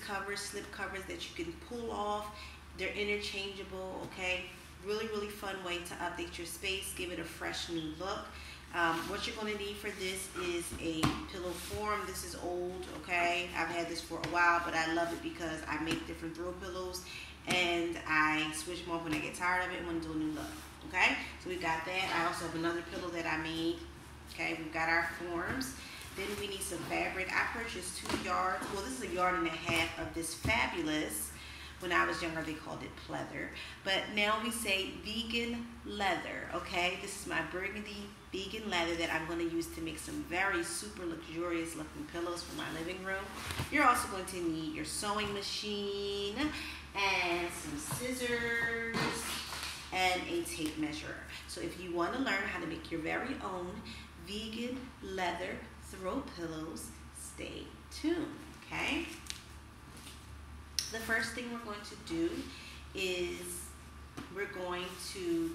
covers, slip covers that you can pull off. They're interchangeable, okay? Really, really fun way to update your space, give it a fresh new look. What you're going to need for this is a pillow form. This is old, okay? I've had this for a while, but I love it because I make different throw pillows and I switch them off when I get tired of it and want to do a new look, okay? So we've got that. I also have another pillow that I made, okay? We've got our forms. Then we need some fabric. I purchased 2 yards. Well, this is a yard and a half of this fabulous. When I was younger, they called it pleather. But now we say vegan leather, okay? This is my burgundy vegan leather that I'm going to use to make some very super luxurious looking pillows for my living room. You're also going to need your sewing machine and some scissors and a tape measure. So if you want to learn how to make your very own vegan leather throw pillows, stay tuned, okay? The first thing we're going to do is we're going to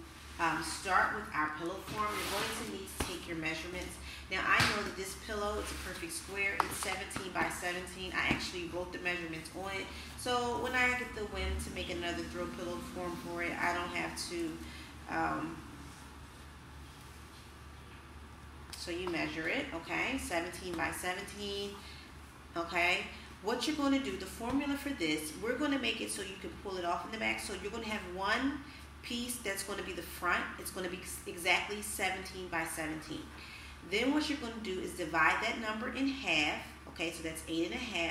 start with our pillow form. You're going to need to take your measurements. Now I know that this pillow, it's a perfect square. It's 17 by 17. I actually wrote the measurements on it. So when I get the whim to make another throw pillow form for it, I don't have to. So you measure it, okay? 17 by 17, okay? What you're going to do, the formula for this, we're going to make it so you can pull it off in the back. So you're going to have one piece that's going to be the front. It's going to be exactly 17 by 17. Then what you're going to do is divide that number in half. Okay, so that's 8.5.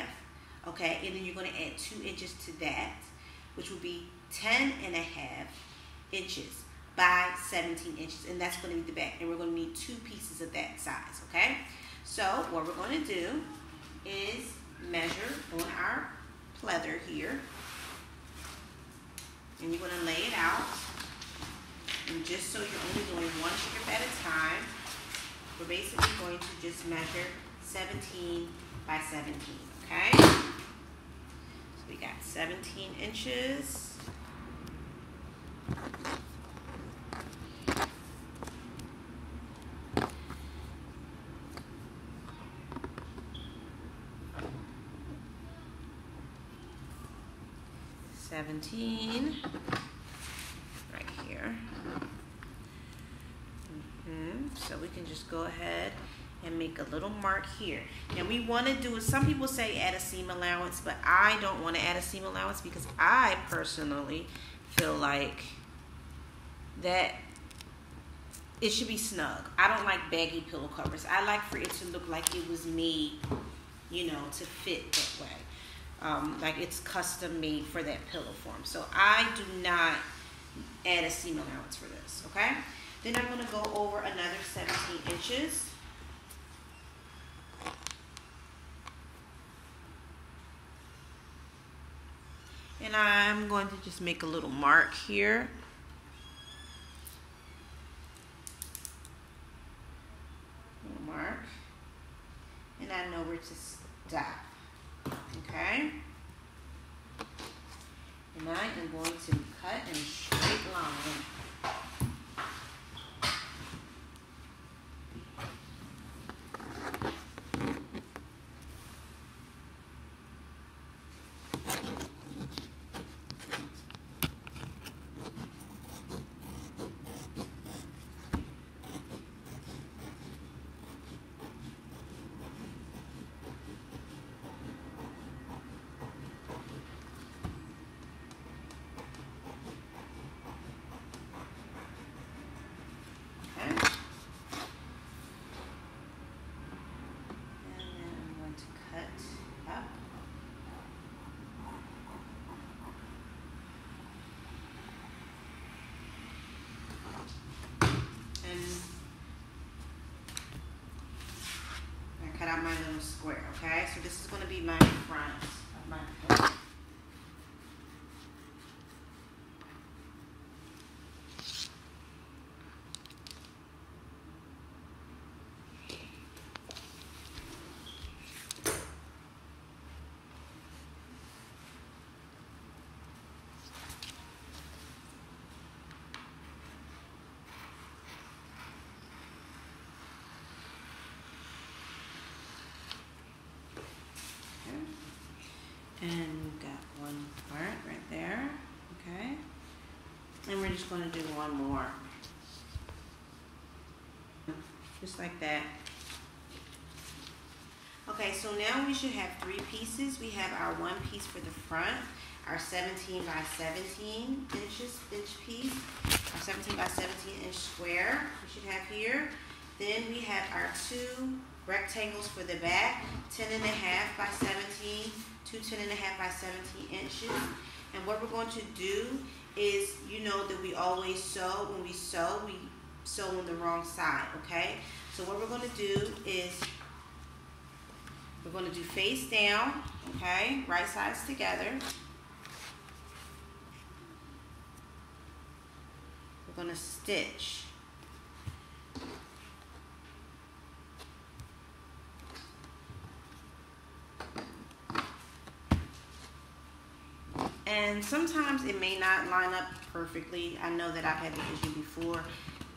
Okay, and then you're going to add 2 inches to that, which will be 10.5 inches by 17 inches. And that's going to be the back. And we're going to need 2 pieces of that size. Okay, so what we're going to do is measure on our pleather here, and you're going to lay it out. And just so you're only doing one strip at a time, we're basically going to just measure 17 by 17, okay? So we got 17 inches. Right here. So we can just go ahead and make a little mark here. And we want to do, some people say add a seam allowance, but I don't want to add a seam allowance because I personally feel like that it should be snug. I don't like baggy pillow covers. I like for it to look like it was made, you know, to fit that way. Like it's custom made for that pillow form. So I do not add a seam allowance for this, okay? Then I'm going to go over another 17 inches. And I'm going to just make a little mark here. Little mark. And I know where to stop. Okay, and I am going to cut in a straight line. Cut out my little square, okay? So this is going to be my front of my pillow. And And we've got one part right there, okay? And we're just going to do one more. Just like that. Okay, so now we should have 3 pieces. We have our one piece for the front, our 17 by 17 inch piece, our 17 by 17 inch square we should have here. Then we have our 2 rectangles for the back, 10.5 by 17, 2 10.5 by 17 inches. And what we're going to do is, you know that we always sew. When we sew on the wrong side, okay? So what we're going to do is we're going to do face down, okay? Right sides together. We're going to stitch. And sometimes it may not line up perfectly. I know that I've had the issue before.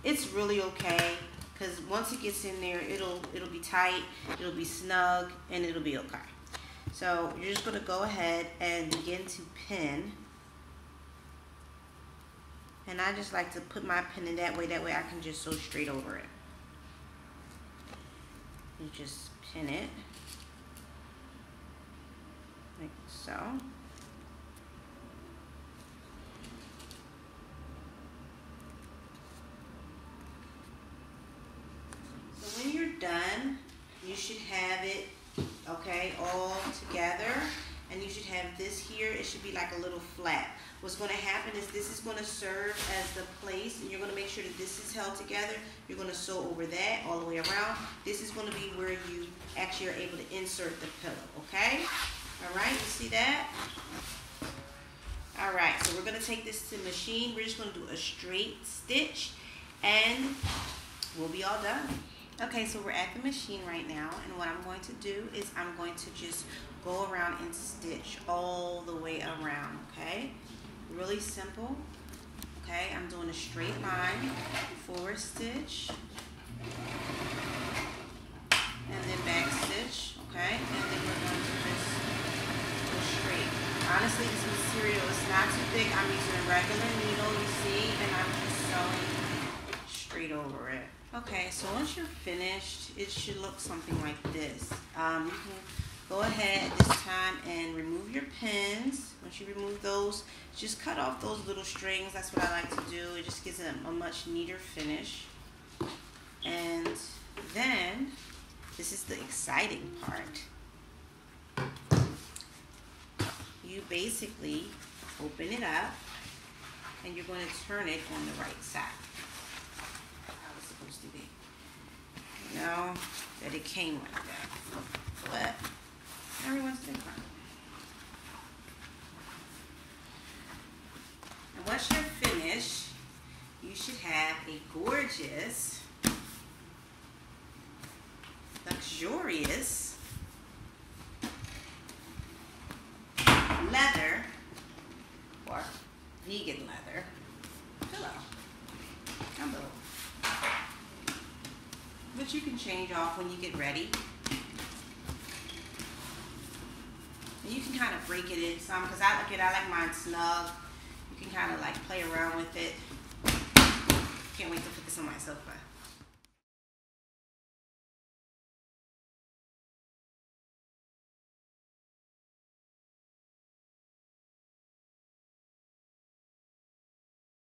It's really okay, because once it gets in there, it'll be tight, it'll be snug, and it'll be okay. So you're just going to go ahead and begin to pin. And I just like to put my pin in that way I can just sew straight over it. You just pin it like so. So when you're done, you should have it, okay, all together. And you should have this here. It should be like a little flap. What's going to happen is this is going to serve as the place, and you're going to make sure that this is held together. You're going to sew over that all the way around. This is going to be where you actually are able to insert the pillow, okay? All right, you see that? All right, so we're going to take this to the machine. We're just going to do a straight stitch, and we'll be all done. Okay, so we're at the machine right now, and what I'm going to do is I'm going to just go around and stitch all the way around, okay? Really simple, okay? I'm doing a straight line, forward stitch, and then back stitch, okay? And then we're going to just go straight. Honestly, this material is not too thick. I'm using a regular needle, you see, and I'm just sewing straight over it. Okay, so once you're finished, it should look something like this. You can go ahead this time and remove your pins. Once you remove those, just cut off those little strings. That's what I like to do. It just gives it a much neater finish. And then, this is the exciting part. You basically open it up, and you're going to turn it on the right side. To be. You know that it came like that, but everyone's different. And once you're finished, you should have a gorgeous, luxurious leather or vegan leather pillow. Combo. But you can change off when you get ready. And you can kind of break it in some, because I like mine snug. You can kind of like play around with it. Can't wait to put this on my sofa.